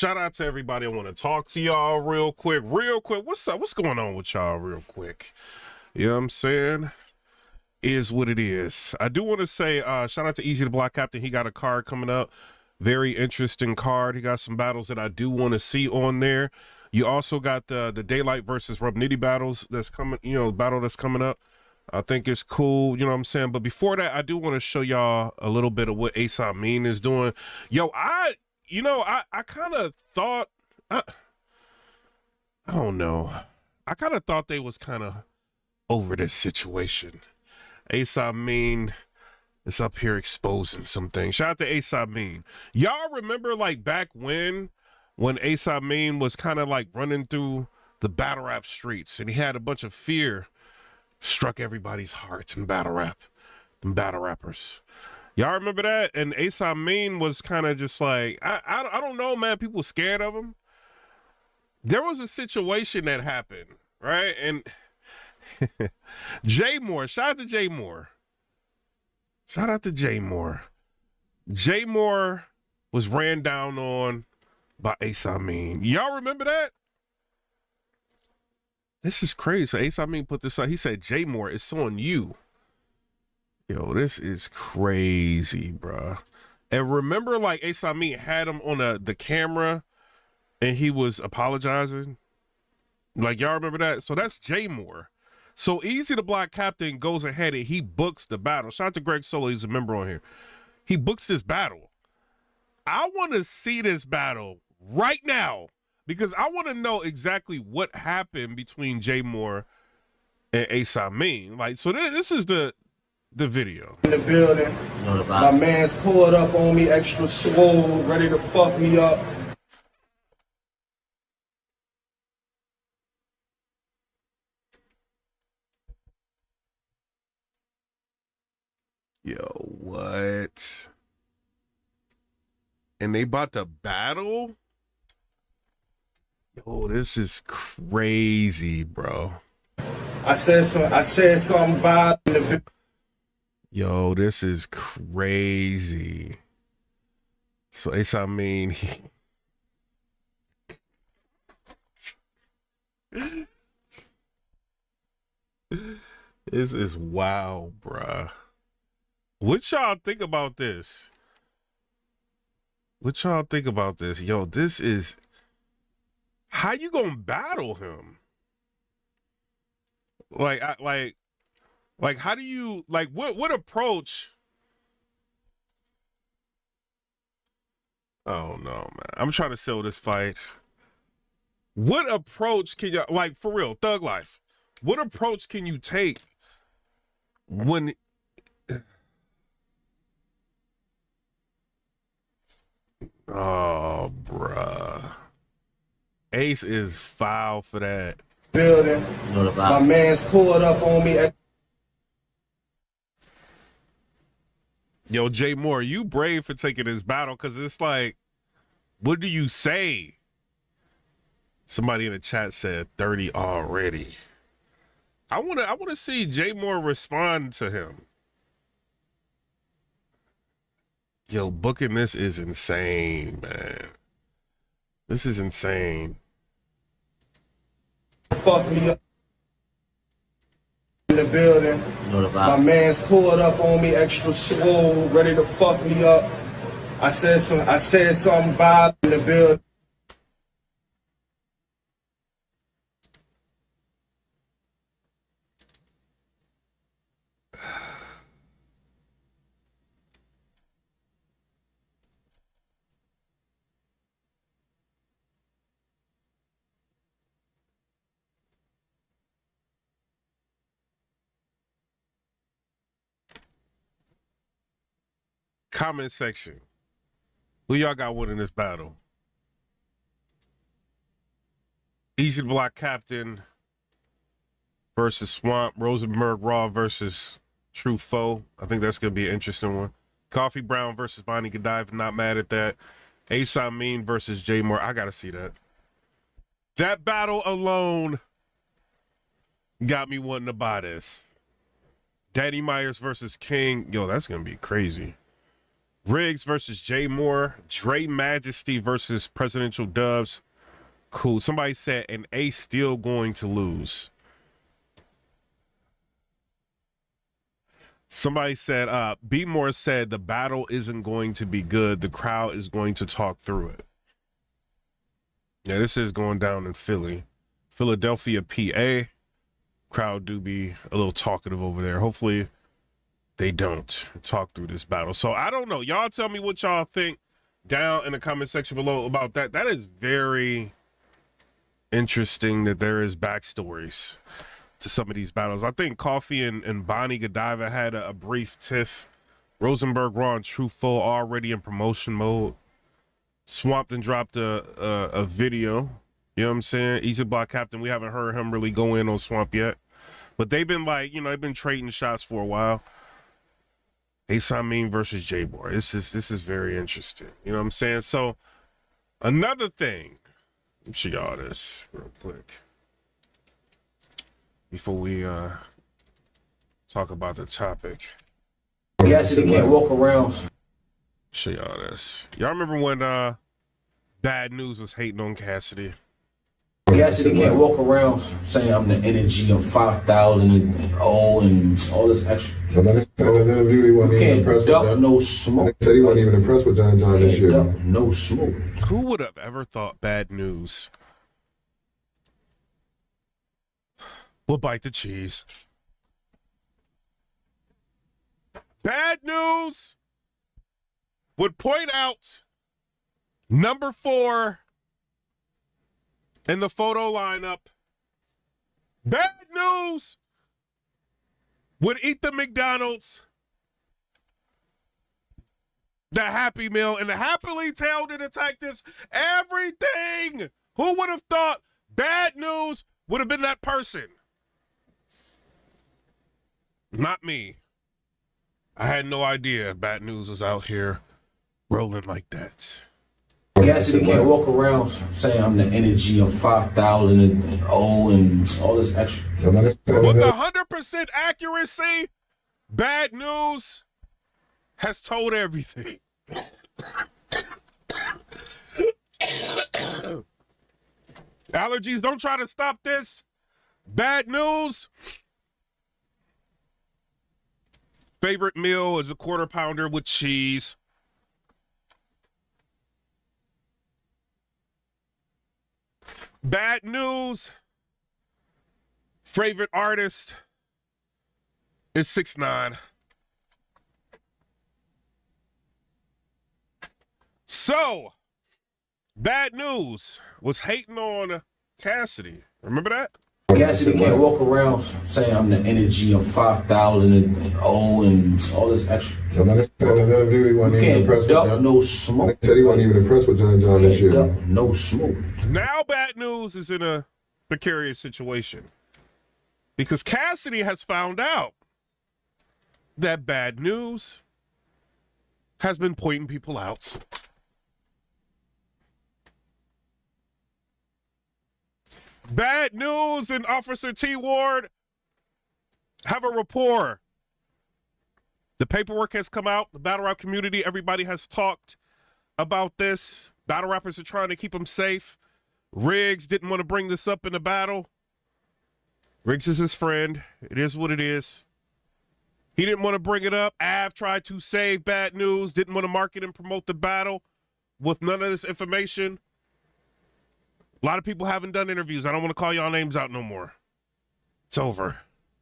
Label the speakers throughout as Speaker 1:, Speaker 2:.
Speaker 1: Shout out to everybody. I want to talk to y'all real quick. What's up? What's going on with y'all real quick? You know what I'm saying? Is what it is. I do want to say shout out to EAZY the Block Captain. He got a card coming up. Very interesting card. He got some battles that I do want to see on there. You also got the Daylyt Vs Rum battles that's coming, battle that's coming up. I think it's cool, you know what I'm saying? But before that, I do want to show y'all a little bit of what Asa Mean is doing. Yo, I kind of thought, I don't know. I kind of thought they was kind of over this situation. Asa Mean is up here exposing some things. Shout out to Asa Mean. Y'all remember like back when Asa Mean was kind of like running through the battle rap streets and he had a bunch of fear struck everybody's hearts in battle rap, them battle rappers. Y'all remember that? And Asa Mean was kind of just like, I don't know, man. People scared of him. There was a situation that happened, right? And Jmore, shout out to Jmore. Shout out to Jmore. Jmore was ran down on by Asa Mean. Y'all remember that? This is crazy. So Asa Mean put this out. He said, Jmore, it's on you. Yo, this is crazy, bruh. And remember, like, Asa Mean had him on the camera and he was apologizing? Like, y'all remember that? So that's Jmore. So EAZY the Block Captain goes ahead and he books the battle. Shout out to Greg Solo. He's a member on here. He books this battle. I want to see this battle right now because I want to know exactly what happened between Jmore and Asa Mean. Like, so this is the video.
Speaker 2: In the building, my man's pulled up on me, extra swole, ready to fuck me up.
Speaker 1: Yo, what? And they about to battle? Yo, this is crazy, bro.
Speaker 2: I said something vibe in the.
Speaker 1: Yo, this is crazy. So Asa Mean, this is wild, bruh. What y'all think about this? What y'all think about this? Yo, this is, how you gonna battle him? Like, how do you, like, what approach? Oh no, man. I'm trying to sell this fight. What approach can you, like, for real, Thug Life, what approach can you take when, oh, bruh. Ace is foul for that.
Speaker 2: Building, my man's pulled up on me.
Speaker 1: Yo, Jmore, you brave for taking this battle because it's like, what do you say? Somebody in the chat said 30 already. I wanna see Jmore respond to him. Yo, booking this is insane, man. This is insane.
Speaker 2: Fuck me up. In the building, my man's pulled up on me, extra swole, ready to fuck me up. I said something vibe in the building.
Speaker 1: Comment section. Who y'all got winning this battle? EAZY the Block Captain versus Swamp. Rosenberg Raw versus True Foe. I think that's going to be an interesting one. Coffee Brown versus Bonnie Godive. Not mad at that. Asa Mean versus Jmore. I got to see that. That battle alone got me wanting to buy this. Daddy Myers versus King. Yo, that's going to be crazy. Riggs versus Jmore. Dre Majesty versus Presidential Dubs. Cool. Somebody said, and Ace still going to lose. Somebody said, B More said the battle isn't going to be good. The crowd is going to talk through it. Yeah, this is going down in Philly. Philadelphia, PA. Crowd do be a little talkative over there. Hopefully they don't talk through this battle. So I don't know. Y'all tell me what y'all think down in the comment section below about that. That is very interesting that there is backstories to some of these battles. I think Coffee and Bonnie Godiva had a brief tiff. Rosenberg, Raw, and Truthful already in promotion mode. Swampton dropped a video. You know what I'm saying? Easy Block Captain, we haven't heard him really go in on Swamp yet. But they've been like, you know, they've been trading shots for a while. Asa Mean versus Jmore. This is very interesting. You know what I'm saying? So another thing, let me show y'all this real quick before we talk about the topic.
Speaker 2: Cassidy can't walk around.
Speaker 1: Show y'all this. Y'all remember when Bad News was hating on Cassidy?
Speaker 2: Cassidy can't walk around saying I'm the energy of 5,000 and all this extra.
Speaker 3: In his interview, he wasn't even impressed with John.
Speaker 2: No smoke.
Speaker 3: He said he wasn't even impressed with John this year.
Speaker 2: No smoke.
Speaker 1: Who would have ever thought Bad News will bite the cheese? Bad News would point out number 4 in the photo lineup. Bad News would eat the McDonald's, the Happy Meal, and the happily tell the detectives everything. Who would have thought Bad News would have been that person? Not me. I had no idea Bad News was out here rolling like that.
Speaker 2: Cassidy can't walk around saying I'm the energy of 5,000 and all this extra.
Speaker 1: With 100% accuracy, Bad News has told everything. Allergies, don't try to stop this. Bad News. Favorite meal is a quarter pounder with cheese. Bad News. Favorite artist is 6ix9ine. So, Bad News was hating on Cassidy. Remember that?
Speaker 2: Cassidy can't walk around saying I'm the energy of 5,000 and all this extra.
Speaker 3: In his interview, he wasn't even impressed with John.
Speaker 2: No smoke.
Speaker 3: He said he wasn't even impressed with John this year.
Speaker 2: No smoke.
Speaker 1: Now Bad News is in a precarious situation because Cassidy has found out that Bad News has been pointing people out. Bad News and Officer T. Ward have a rapport. The paperwork has come out. The battle rap community, everybody has talked about this. Battle rappers are trying to keep them safe. Riggs didn't want to bring this up in the battle. Riggs is his friend. It is what it is. He didn't want to bring it up. Av tried to save Bad News, didn't want to market and promote the battle with none of this information. A lot of people haven't done interviews. I don't want to call y'all names out no more. It's over.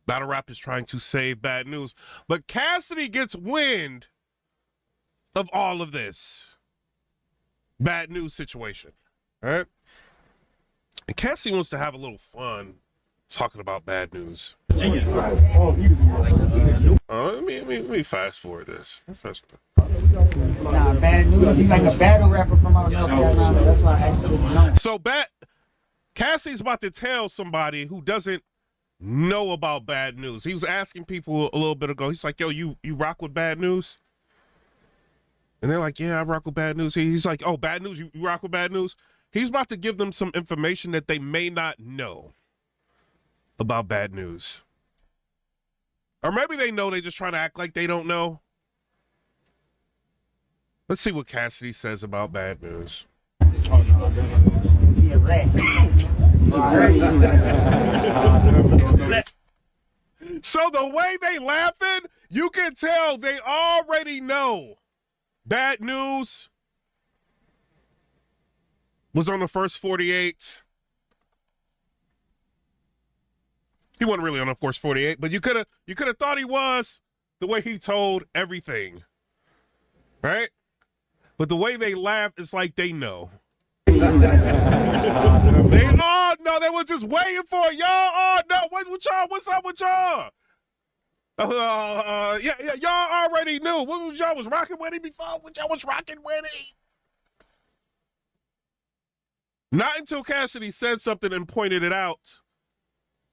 Speaker 1: Battle rap is trying to save Bad News. But Cassidy gets wind of all of this Bad News situation. All right? And Cassidy wants to have a little fun talking about Bad News. Let me fast forward this.
Speaker 4: Nah, Bad News. He's like a battle rapper from out North Carolina. That's why I actually know.
Speaker 1: So Cassie's about to tell somebody who doesn't know about Bad News. He was asking people a little bit ago. He's like, yo, you rock with Bad News? And they're like, yeah, I rock with Bad News. He's like, oh, Bad News, you rock with Bad News? He's about to give them some information that they may not know about Bad News. Or maybe they know, they just trying to act like they don't know. Let's see what Cassidy says about bad news.
Speaker 4: Oh no, is he a rat?
Speaker 1: So the way they laughing, you can tell they already know bad news was on the first 48. He wasn't really on the first 48, but you could have thought he was the way he told everything. Right? But the way they laugh, it's like they know. They all know. They were just waiting for it. Y'all all know. What's with y'all? What's up with y'all? Yeah, y'all already knew. What was y'all was rocking with him before? What y'all was rocking with him? Not until Cassidy said something and pointed it out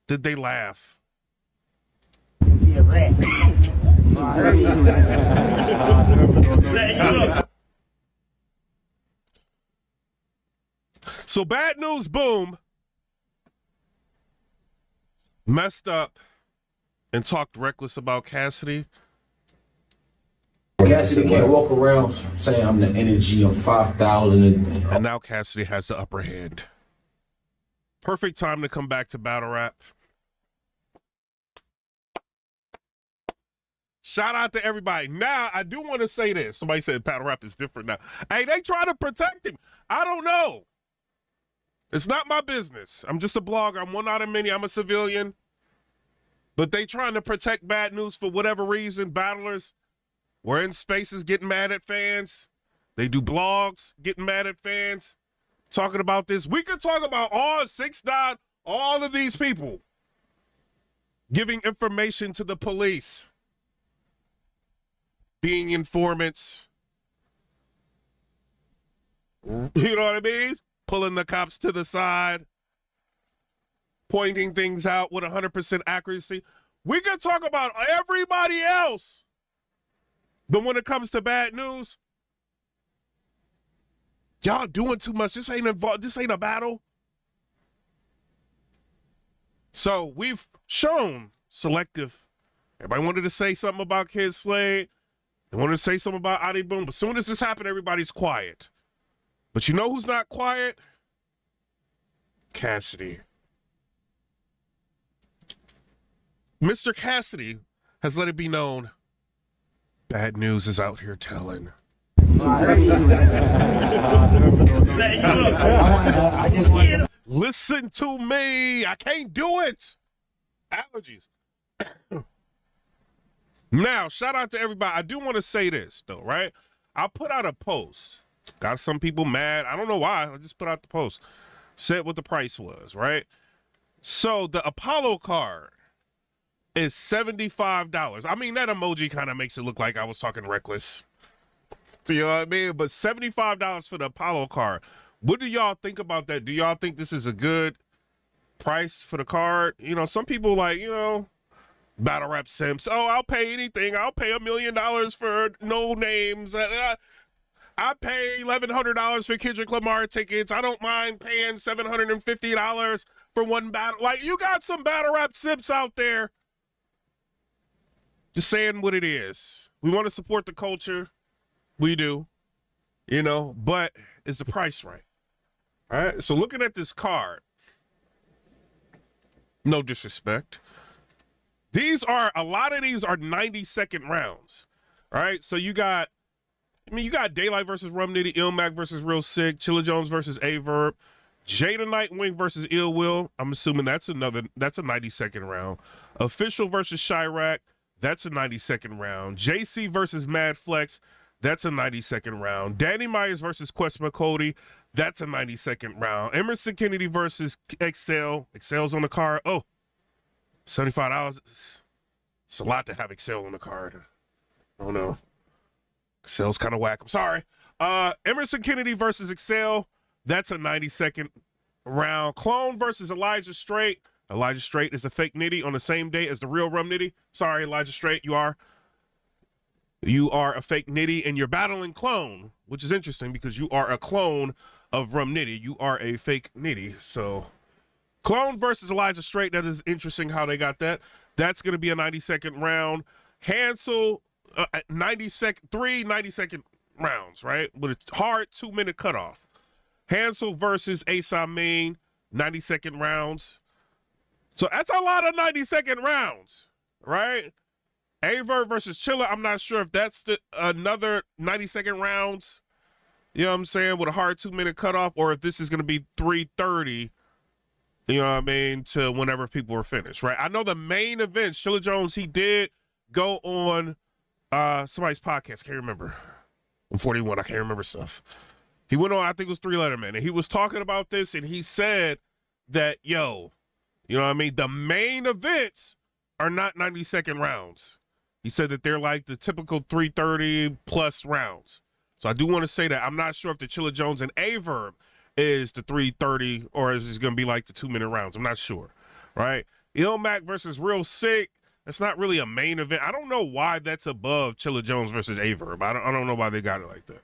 Speaker 1: did they laugh.
Speaker 4: Is he a rat?
Speaker 1: So bad news, boom, messed up and talked reckless about Cassidy.
Speaker 5: Cassidy can't walk around saying I'm the energy, I'm 5,000.
Speaker 1: And now Cassidy has the upper hand. Perfect time to come back to battle rap. Shout out to everybody. Now, I do want to say this. Somebody said battle rap is different now. Hey, they try to protect him. I don't know. It's not my business. I'm just a blogger. I'm one out of many. I'm a civilian. But they trying to protect bad news for whatever reason. Battlers were in spaces getting mad at fans. They do blogs getting mad at fans. Talking about this. We could talk about all 6ix9ine, all of these people giving information to the police, being informants. You know what I mean? Pulling the cops to the side, pointing things out with 100% accuracy. We can talk about everybody else, but when it comes to bad news, y'all doing too much. This ain't involved. This ain't a battle. So we've shown selective. Everybody wanted to say something about Kid Slade. They wanted to say something about Adi Boom. But as soon as this happened, everybody's quiet. But you know who's not quiet? Cassidy. Mr. Cassidy has let it be known bad news is out here telling. Listen to me. I can't do it. Allergies. Now, shout out to everybody. I do want to say this, though, right? I put out a post. Got some people mad. I don't know why. I just put out the post. Said what the price was, right? So the Apollo card is $75. I mean, that emoji kind of makes it look like I was talking reckless. You know what I mean? But $75 for the Apollo card. What do y'all think about that? Do y'all think this is a good price for the card? You know, some people like, you know, battle rap simps. Oh, I'll pay anything. I'll pay $1 million for no names. I pay $1,100 for Kendrick Lamar tickets. I don't mind paying $750 for one battle. Like, you got some battle rap simps out there. Just saying what it is. We want to support the culture. We do. You know, but is the price right? All right. So looking at this card, no disrespect. A lot of these are 90-second rounds. All right. So you got Daylyt versus Rum Nitty, Ilmac versus Real Sick, Chilla Jones versus A-Verb, Jada Nightwing versus Ill Will. I'm assuming that's a 90-second round. Official versus Chirac, that's a 90-second round. JC versus Mad Flex, that's a 90-second round. Danny Myers versus Quest McCody, that's a 90-second round. Emerson Kennedy versus Excel. Excel's on the card. Oh, $75. It's a lot to have Excel on the card. Oh no. Excel's kind of whack. I'm sorry. Emerson Kennedy versus Excel. That's a 90-second round. Clone versus Elijah Straight. Elijah Straight is a fake Nitty on the same day as the real Rum Nitty. Sorry, Elijah Straight, you are a fake Nitty, and you're battling Clone, which is interesting because you are a clone of Rum Nitty. You are a fake Nitty. So Clone versus Elijah Straight. That is interesting how they got that. That's going to be a 90-second round. Hansel, 90-second rounds, right? With a hard 2-minute cutoff. Hansel versus Asa Mean, 90-second rounds. So that's a lot of 90-second rounds, right? Aver versus Chilla, I'm not sure if that's another 90-second rounds, you know what I'm saying, with a hard 2-minute cutoff, or if this is going to be 3:30, you know what I mean, to whenever people are finished, right? I know the main events, Chilla Jones, he did go on somebody's podcast, can't remember. I'm 41, I can't remember stuff. He went on, I think it was 3 Letterman, and he was talking about this, and he said that, yo, you know what I mean, the main events are not 90-second rounds. He said that they're like the typical 3:30-plus rounds. So I do want to say that. I'm not sure if the Chilla Jones and Averb is the 3:30 or is it going to be like the 2-minute rounds. I'm not sure, right? Ilmac versus Real Sick. That's not really a main event. I don't know why that's above Chilla Jones versus Averb. I don't know why they got it like that.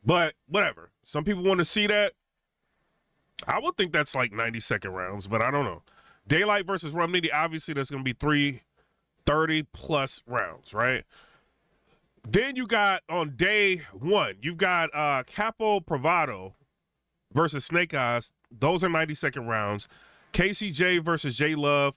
Speaker 1: But whatever. Some people want to see that. I would think that's like 90-second rounds, but I don't know. Daylyt versus Rum Nitty, obviously that's going to be 3:30-plus rounds, right? Then you got on day 1, you've got Capo Pravado versus Snake Eyes. Those are 90-second rounds. KCJ versus J Love,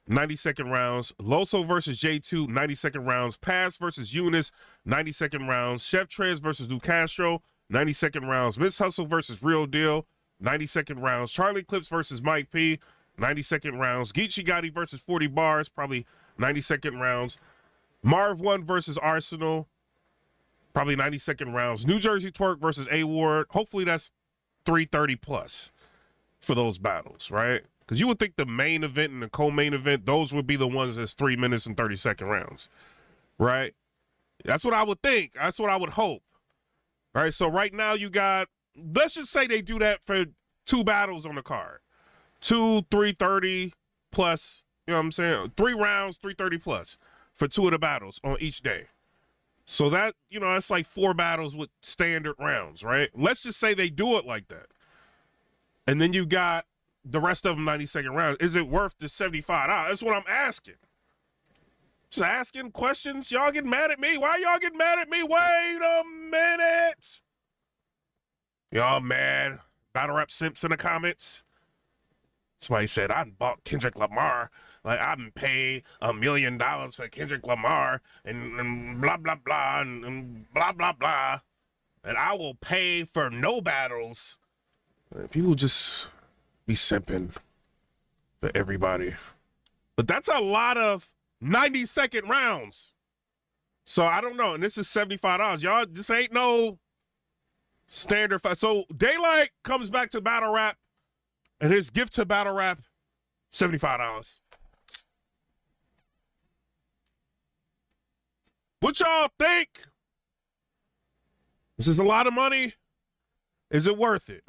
Speaker 1: 90-second rounds. Loso versus J2, 90-second rounds. Pass versus Eunice, 90-second rounds. Chef Trez versus Ducastro, 90-second rounds. Miss Hustle versus Real Deal, 90-second rounds. Charlie Clips versus Mike P, 90-second rounds. Geechee Gotti versus 40 Bars, probably 90-second rounds. Marv 1 versus Arsenal, probably 90-second rounds. New Jersey Twerk versus A Ward. Hopefully that's 3:30-plus for those battles, right? Because you would think the main event and the co-main event, those would be the ones that's 3 minutes and 30-second rounds, right? That's what I would think. That's what I would hope. All right, so right now you got, let's just say they do that for 2 battles on the card. 2 3:30-plus, you know what I'm saying? 3 rounds, 3:30-plus for 2 of the battles on each day. So that, you know, that's like 4 battles with standard rounds, right? Let's just say they do it like that. And then you got the rest of them 90-second rounds. Is it worth the $75? That's what I'm asking. Just asking questions. Y'all getting mad at me? Why y'all getting mad at me? Wait a minute. Y'all mad? Battle Rap Simps in the comments. Somebody said, I bought Kendrick Lamar. Like, I done paid $1 million for Kendrick Lamar and blah, blah, blah, and blah, blah, blah. And I will pay for no battles. People just be simping for everybody. But that's a lot of 90-second rounds. So I don't know. And this is $75. Y'all, this ain't no standard fight. So Daylyt comes back to battle rap, and his gift to battle rap, $75. What y'all think? This is a lot of money. Is it worth it?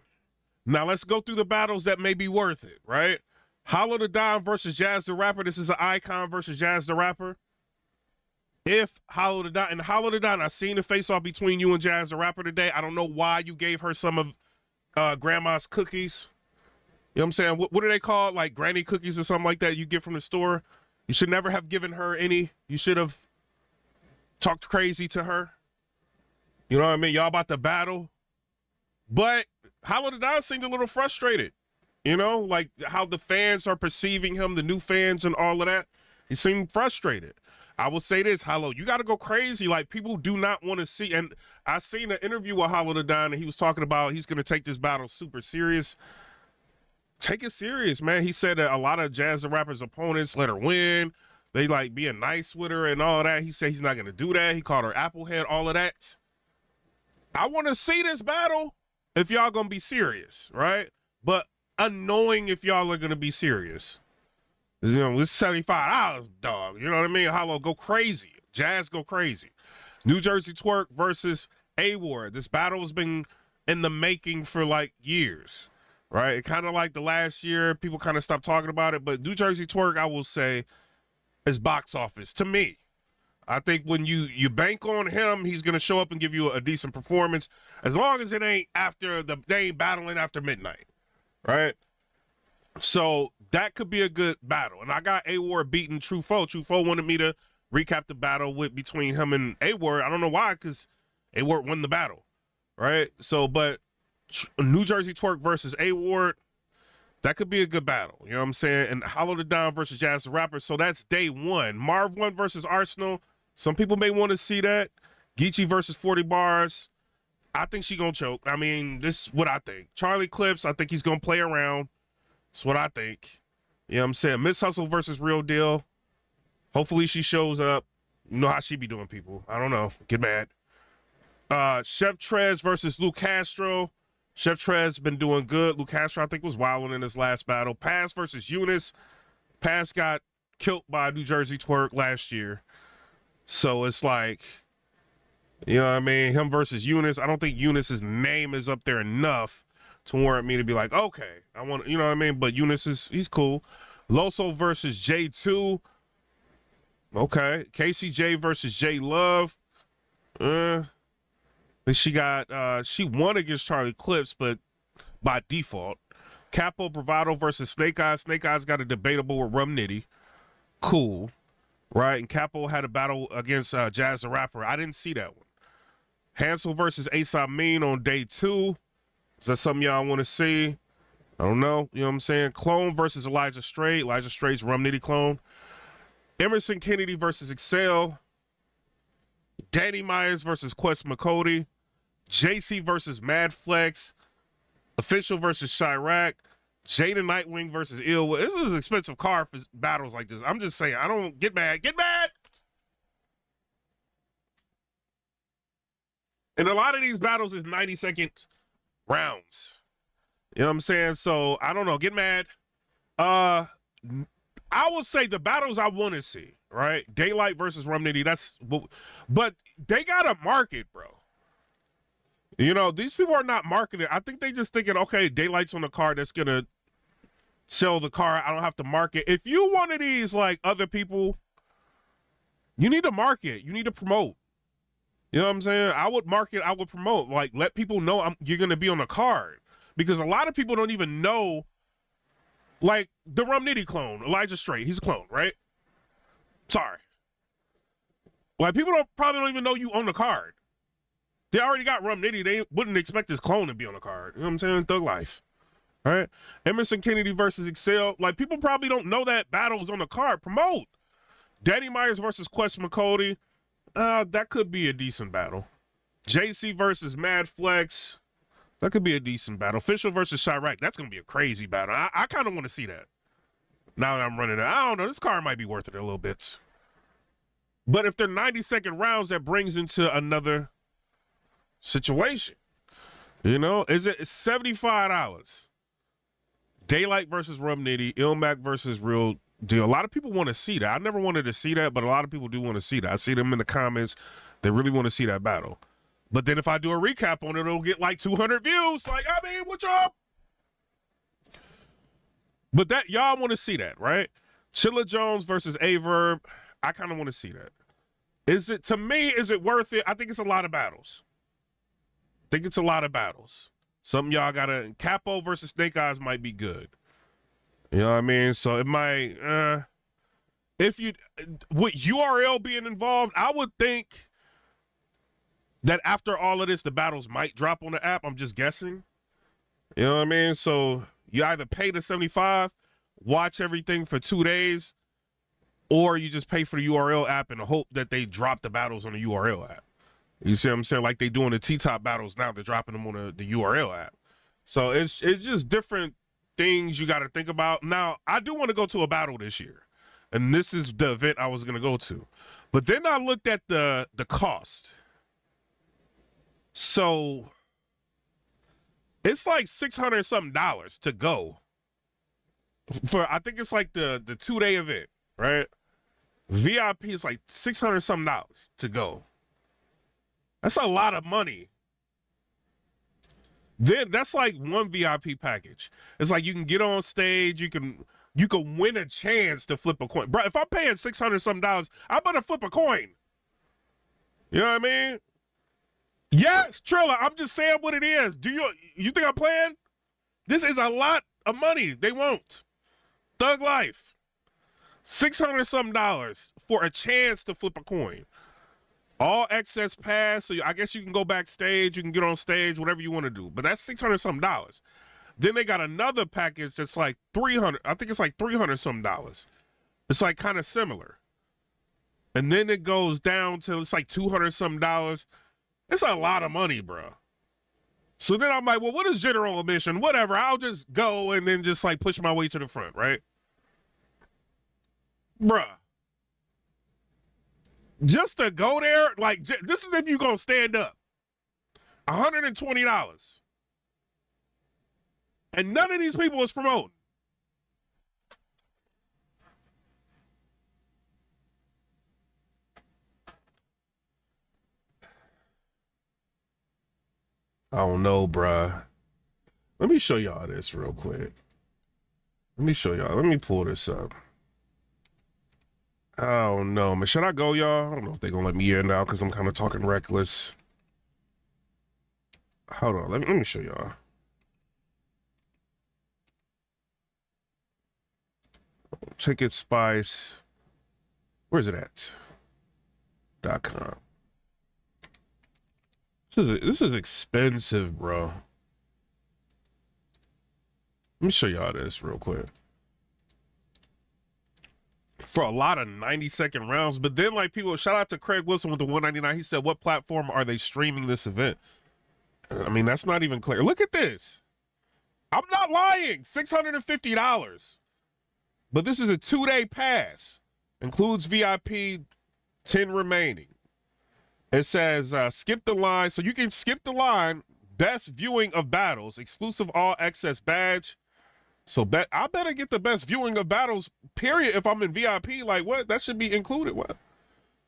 Speaker 1: Now let's go through the battles that may be worth it, right? Hollow the Don versus Jazz the Rapper. This is an Icon versus Jazz the Rapper. If Hollow the Don, and Hollow the Don, I seen the face-off between you and Jazz the Rapper today. I don't know why you gave her some of Grandma's cookies. You know what I'm saying? What do they call it? Like granny cookies or something like that you get from the store? You should never have given her any. You should have talked crazy to her. You know what I mean? Y'all about to battle. But Hollow the Don seemed a little frustrated. You know, like how the fans are perceiving him, the new fans and all of that. He seemed frustrated. I will say this, Hollow, you got to go crazy. Like, people do not want to see. And I seen an interview with Hollow the Don, and he was talking about he's going to take this battle super serious. Take it serious, man. He said that a lot of Jazz the Rapper's opponents let her win. They like being nice with her and all that. He said he's not going to do that. He called her Applehead, all of that. I want to see this battle if y'all going to be serious, right? But unknowing if y'all are going to be serious. You know, it's $75, dog. You know what I mean? Hollow, go crazy. Jazz, go crazy. New Jersey Twerk versus A-Ward. This battle has been in the making for like years, right? Kind of like the last year, people kind of stopped talking about it. But New Jersey Twerk, I will say, is box office to me. I think when you bank on him, he's going to show up and give you a decent performance, as long as it ain't after they ain't battling after midnight, right? So that could be a good battle. And I got A-Ward beating True Foe. True Foe wanted me to recap the battle between him and A-Ward. I don't know why, because A Ward won the battle, right? So, but New Jersey Twerk versus A Ward, that could be a good battle. You know what I'm saying? And Hollow the Down versus Jazz the Rapper. So that's day one. Marv 1 versus Arsenal. Some people may want to see that. Geechee versus 40 Bars. I think she gonna choke. I mean, this is what I think. Charlie Clips, I think he's gonna play around. That's what I think. You know what I'm saying? Miss Hustle versus Real Deal. Hopefully she shows up. You know how she be doing people. I don't know. Get mad. Chef Trez versus Luke Castro. Chef Trez been doing good. Luke Castro, I think, was wilding in his last battle. Pass versus Eunice. Pass got killed by New Jersey Twerk last year. So it's like, you know what I mean? Him versus Eunice. I don't think Eunice's name is up there enough to warrant me to be like, okay, I want, you know what I mean? But Eunice he's cool. Loso versus J2. Okay. KCJ versus J Love. She won against Charlie Clips, but by default. Capo Bravado versus Snake Eyes. Snake Eyes got a debatable with Rum Nitty. Cool. Right? And Capo had a battle against Jazz the Rapper. I didn't see that one. Hansel versus Asa Mean on day 2. Is that something y'all want to see? I don't know. You know what I'm saying? Clone versus Elijah Strait. Elijah Strait's Rum Nitty clone. Emerson Kennedy versus Excel. Danny Myers versus Quest McCody. JC versus Mad Flex. Official versus Chirac. Jada Nightwing versus Ill. This is an expensive car for battles like this. I'm just saying, I don't get mad. Get mad! And a lot of these battles is 90-second rounds. You know what I'm saying? So, I don't know. Get mad. I will say the battles I want to see, right? Daylyt versus Rum Nitty, but they got to market, bro. You know, these people are not marketing. I think they just thinking, okay, Daylight's on the card that's going to sell the car. I don't have to market. If you one of these, like, other people, you need to market. You need to promote. You know what I'm saying? I would market. I would promote. Like, let people know you're going to be on the card. Because a lot of people don't even know, like, the Rum Nitty clone, Elijah Strait. He's a clone, right? Sorry. Like, people probably don't even know you on the card. They already got Rum Nitty. They wouldn't expect his clone to be on the card. You know what I'm saying? Thug life. All right? Emerson Kennedy versus Excel. Like, people probably don't know that battle's on the card. Promote. Danny Myers versus Quest McCody. That could be a decent battle. JC versus Mad Flex. That could be a decent battle. Official versus Chirac. That's going to be a crazy battle. I kind of want to see that. Now that I'm running it. I don't know. This card might be worth it a little bit. But if they're 90-second rounds, that brings into another situation. You know? It's $75. Daylyt versus Rum Nitty. Ilmac versus Real Deal. A lot of people want to see that. I never wanted to see that, but a lot of people do want to see that. I see them in the comments. They really want to see that battle. But then if I do a recap on it, it'll get like 200 views. Like, I mean, what's up? But that y'all want to see that, right? Chilla Jones versus Averb. I kind of want to see that. Is it, to me, is it worth it? I think it's a lot of battles. Something y'all gotta, Capo versus Snake Eyes might be good. You know what I mean? So it might, with URL being involved, I would think that after all of this, the battles might drop on the app. I'm just guessing. You know what I mean? So you either pay the $75, watch everything for 2 days, or you just pay for the URL app and hope that they drop the battles on the URL app. You see what I'm saying? Like they doing the T-Top battles now, they're dropping them on the URL app. So it's just different things you got to think about. Now, I do want to go to a battle this year, and this is the event I was going to go to. But then I looked at the cost. So it's like $600 something to go for, I think it's like the 2-day event, right? VIP is like $600 something to go. That's a lot of money. Then that's like one VIP package. It's like you can get on stage, you can win a chance to flip a coin. Bro, if I'm paying $600 something, I better flip a coin. You know what I mean? Yes, Trilla, I'm just saying what it is. Do you think I'm playing? This is a lot of money. They won't. Thug life. $600 something for a chance to flip a coin. All access pass. So I guess you can go backstage, you can get on stage, whatever you want to do. But that's $600 something. Then they got another package that's like 300. I think it's like 300 something dollars. It's like kind of similar. And then it goes down to it's like 200 something dollars. It's a lot of money, bro. So then I'm like, well, what is general admission? Whatever. I'll just go and then just like push my way to the front, right? Bruh. Just to go there, like, this is if you gonna stand up. $120. And none of these people is promoting. I don't know, bruh. Let me show y'all this real quick. Let me show y'all. Let me pull this up. I don't know, man. Should I go, y'all? I don't know if they're gonna let me in now because I'm kind of talking reckless. Hold on. Let me show y'all. Ticket Spice. Where's it at? .com. This is expensive, bro. Let me show y'all this real quick. For a lot of 90-second rounds, but then like people, shout out to Craig Wilson with the 199. He said, what platform are they streaming this event? I mean, that's not even clear. Look at this. I'm not lying. $650. But this is a 2-day pass. Includes VIP, 10 remaining. It says skip the line. So you can skip the line. Best viewing of battles. Exclusive all access badge. So I better get the best viewing of battles, period, if I'm in VIP. Like, what? That should be included. What?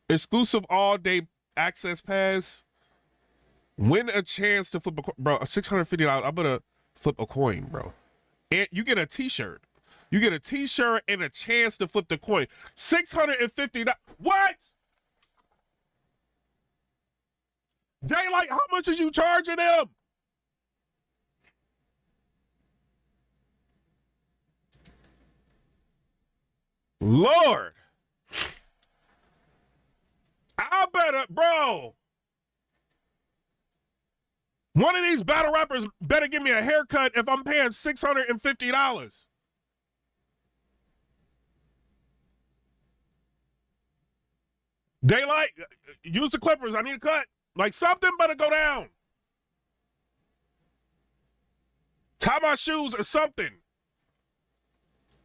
Speaker 1: Exclusive all-day access pass. Win a chance to flip a coin. Bro, $650. I'm going to flip a coin, bro. And you get a T-shirt. You get a T-shirt and a chance to flip the coin. $650. What? Daylyt, how much is you charging them? Lord. I better, bro. One of these battle rappers better give me a haircut if I'm paying $650. Daylyt, use the clippers. I need a cut. Like, something better go down. Tie my shoes or something.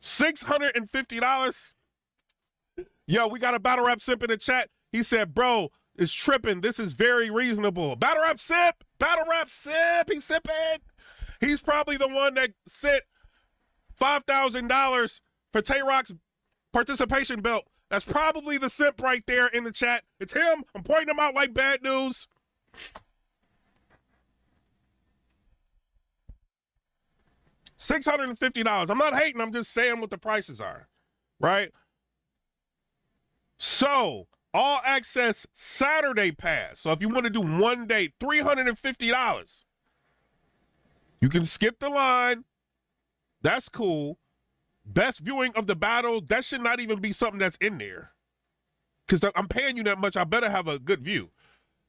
Speaker 1: $650. Yo, we got a battle rap simp in the chat. He said, bro, it's tripping. This is very reasonable. Battle rap simp. Battle rap simp. He's sipping. He's probably the one that sent $5,000 for Tay-Rock's participation belt. That's probably the simp right there in the chat. It's him. I'm pointing him out like bad news. $650. I'm not hating. I'm just saying what the prices are, right? So, all access Saturday pass. So if you want to do one day, $350. You can skip the line. That's cool. Best viewing of the battle. That should not even be something that's in there. Because I'm paying you that much. I better have a good view.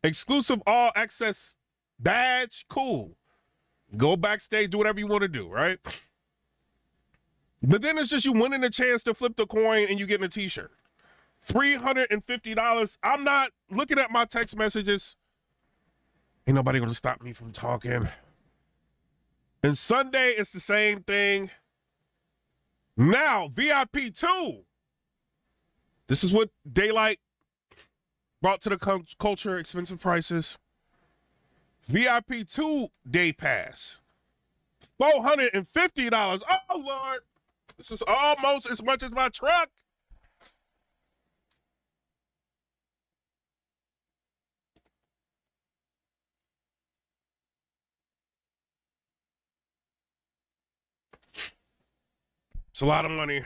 Speaker 1: Exclusive all access badge. Cool. Go backstage, do whatever you want to do, right? But then it's just you winning a chance to flip the coin and you getting a T-shirt. $350. I'm not looking at my text messages. Ain't nobody going to stop me from talking. And Sunday, it's the same thing. Now, VIP 2. This is what Daylyt brought to the culture, expensive prices. VIP 2-day pass, $450. Oh, Lord. This is almost as much as my truck. It's a lot of money.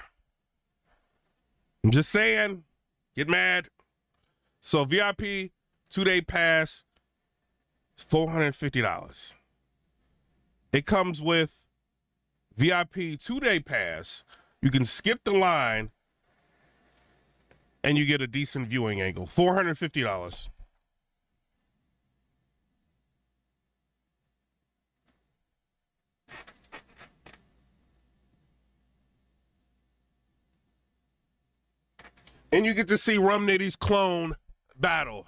Speaker 1: I'm just saying, get mad. So VIP 2-day pass, $450. It comes with VIP 2-day pass. You can skip the line and you get a decent viewing angle. $450. And you get to see Rum Nitty's clone battle.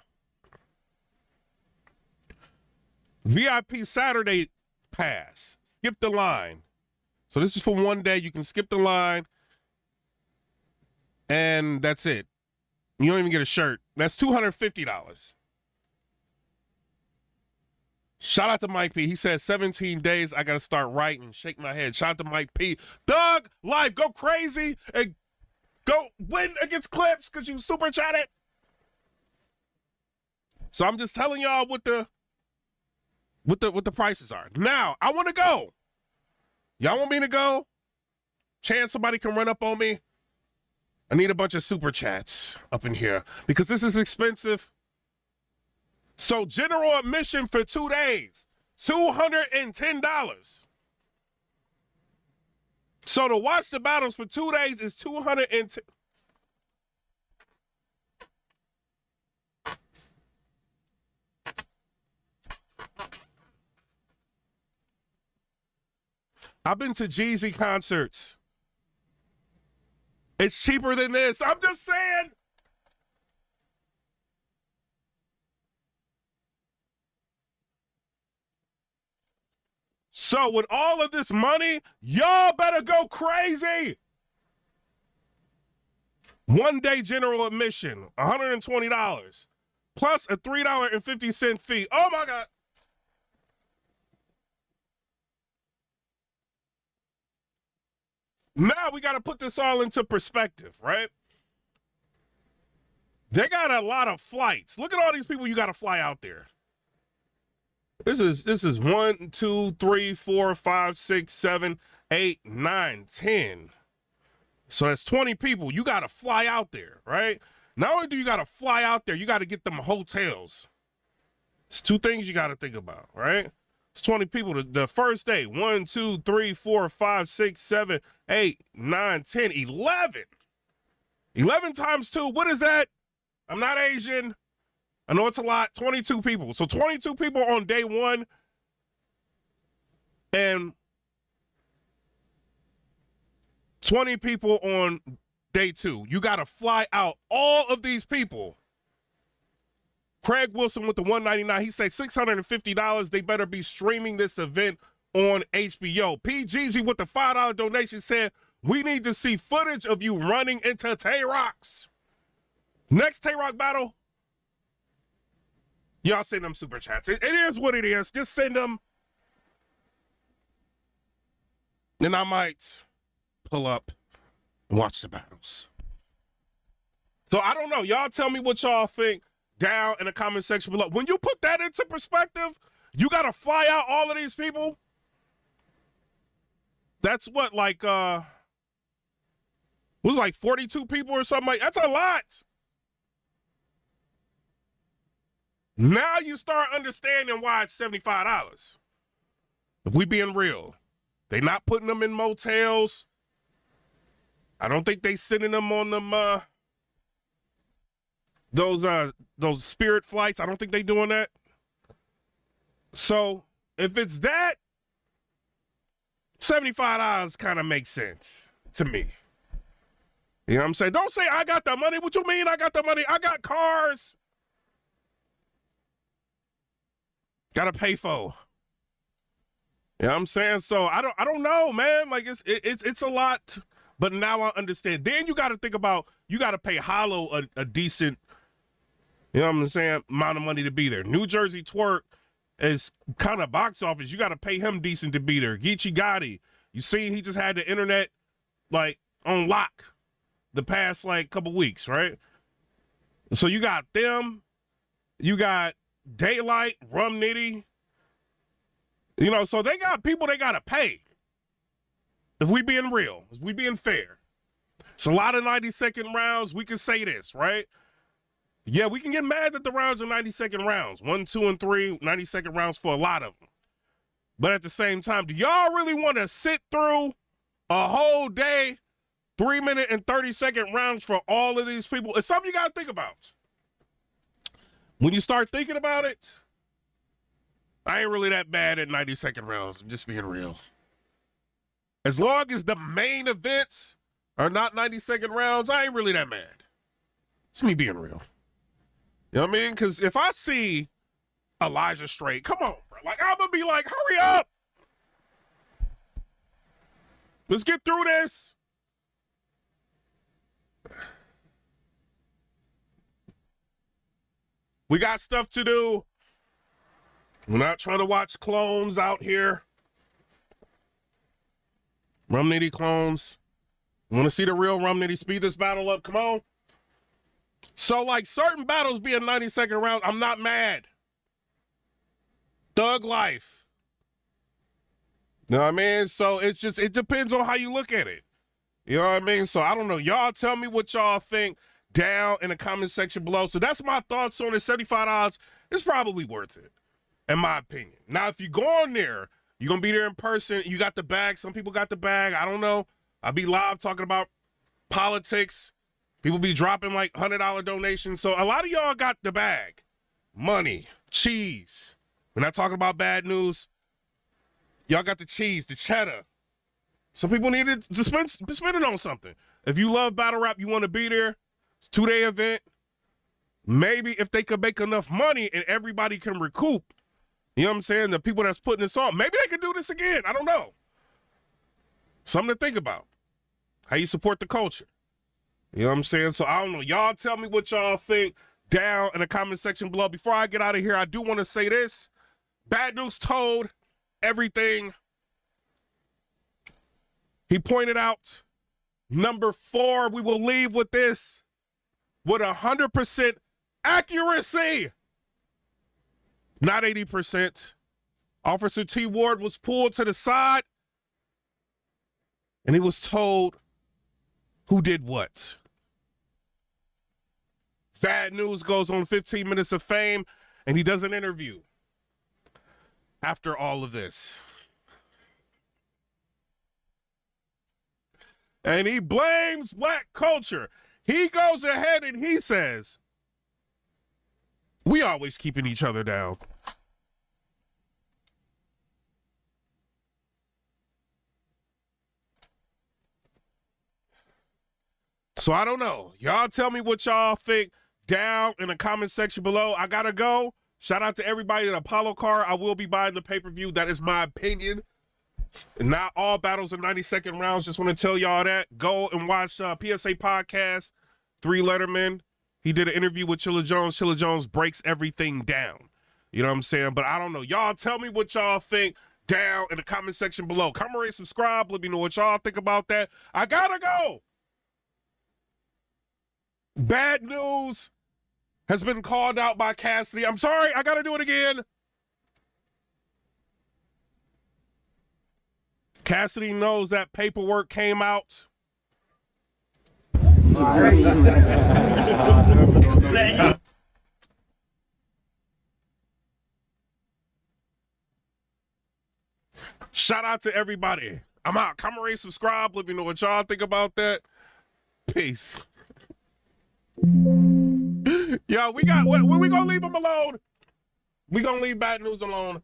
Speaker 1: VIP Saturday pass. Skip the line. So this is for one day. You can skip the line. And that's it. You don't even get a shirt. That's $250. Shout out to Mike P. He said 17 days. I got to start writing. Shake my head. Shout out to Mike P. Doug, live, go crazy and go win against Clips because you super chatted. So I'm just telling y'all what the prices are. Now, I want to go. Y'all want me to go? Chance somebody can run up on me. I need a bunch of super chats up in here because this is expensive. So general admission for 2 days, $210. So to watch the battles for 2 days is $210. I've been to Jeezy concerts. It's cheaper than this. I'm just saying. So with all of this money, y'all better go crazy. 1 day general admission, $120, plus a $3.50 fee. Oh my God. Now we got to put this all into perspective, right? They got a lot of flights. Look at all these people you got to fly out there. This is 1, 2, 3, 4, 5, 6, 7, 8, 9, 10. So that's 20 people. You got to fly out there, right? Not only do you got to fly out there, you got to get them hotels. It's 2 things you got to think about, right? It's 20 people. The first day, 1, 2, 3, 4, 5, 6, 7, 8, 9, 10, 11. 11 times 2, what is that? I'm not Asian. I know it's a lot. 22 people. So 22 people on day 1. And 20 people on day 2. You got to fly out all of these people. Craig Wilson with the $199. He said $650. They better be streaming this event on HBO. PGZ with the $5 donation said, we need to see footage of you running into Tay-Rocks. Next Tay-Rock battle, y'all send them super chats. It is what it is. Just send them. And I might pull up and watch the battles. So I don't know. Y'all tell me what y'all think down in the comment section below. When you put that into perspective, you got to fly out all of these people. That's what, like, was like 42 people or something like, that's a lot. Now you start understanding why it's $75. If we being real, they not putting them in motels. I don't think they sending them on them, those Spirit flights. I don't think they doing that. So if it's that, $75 kind of makes sense to me. You know what I'm saying? Don't say I got the money. What you mean I got the money? I got cars. Gotta pay for. You know what I'm saying? So I don't know, man. Like it's a lot, but now I understand. Then you gotta think about, you gotta pay Hollow a decent, you know what I'm saying, amount of money to be there. New Jersey Twerk is kind of box office. You gotta pay him decent to be there. Geechee Gotti, you see he just had the internet like on lock the past like couple weeks, right? So you got them, you got Daylyt, Rum Nitty, you know, so they got people they gotta pay. If we being real, if we being fair. It's a lot of 90-second rounds. We can say this, right? Yeah, we can get mad that the rounds are 90-second rounds. 1, 2, and 3, 90-second rounds for a lot of them. But at the same time, do y'all really want to sit through a whole day, 3-minute and 30-second rounds for all of these people? It's something you got to think about. When you start thinking about it, I ain't really that bad at 90-second rounds. I'm just being real. As long as the main events are not 90-second rounds, I ain't really that mad. It's me being real. You know what I mean? Because if I see Elijah Straight, come on, bro. Like, I'm going to be like, hurry up. Let's get through this. We got stuff to do. We're not trying to watch clones out here. Rum Nitty clones. Want to see the real Rum Nitty? Speed this battle up. Come on. So, like, certain battles being 90-second rounds, I'm not mad. Thug life. You know what I mean? So, it's just, it depends on how you look at it. You know what I mean? So, I don't know. Y'all tell me what y'all think down in the comment section below. So, that's my thoughts on it. 75 odds. It's probably worth it, in my opinion. Now, if you go on there, you're going to be there in person. You got the bag. Some people got the bag. I don't know. I'll be live talking about politics. People be dropping like $100 donations. So a lot of y'all got the bag. Money, cheese. We're not talking about bad news. Y'all got the cheese, the cheddar. Some people need to spend it on something. If you love battle rap, you want to be there. It's a 2-day event. Maybe if they could make enough money and everybody can recoup, you know what I'm saying? The people that's putting this on, maybe they can do this again. I don't know. Something to think about. How you support the culture. You know what I'm saying? So I don't know. Y'all tell me what y'all think down in the comment section below. Before I get out of here, I do want to say this. Bad News told everything. He pointed out number 4. We will leave with this. With 100% accuracy. Not 80%. Officer T. Ward was pulled to the side. And he was told who did what. Bad News goes on 15 minutes of fame, and he does an interview after all of this. And he blames black culture. He goes ahead and he says, we always keeping each other down. So I don't know. Y'all tell me what y'all think down in the comment section below. I gotta go. Shout out to everybody at Apollo Car. I will be buying the pay-per-view. That is my opinion. Not all battles are 90-second rounds. Just want to tell y'all that. Go and watch PSA Podcast, 3 Letterman. He did an interview with Chilla Jones. Chilla Jones breaks everything down. You know what I'm saying? But I don't know. Y'all tell me what y'all think down in the comment section below. Comment, rate, subscribe. Let me know what y'all think about that. I gotta go. Bad News has been called out by Cassidy. I'm sorry, I gotta do it again. Cassidy knows that paperwork came out. Shout out to everybody. I'm out. Comment, rate, subscribe. Let me know what y'all think about that. Peace. Yo, we gonna leave him alone. We gonna leave Bad News alone.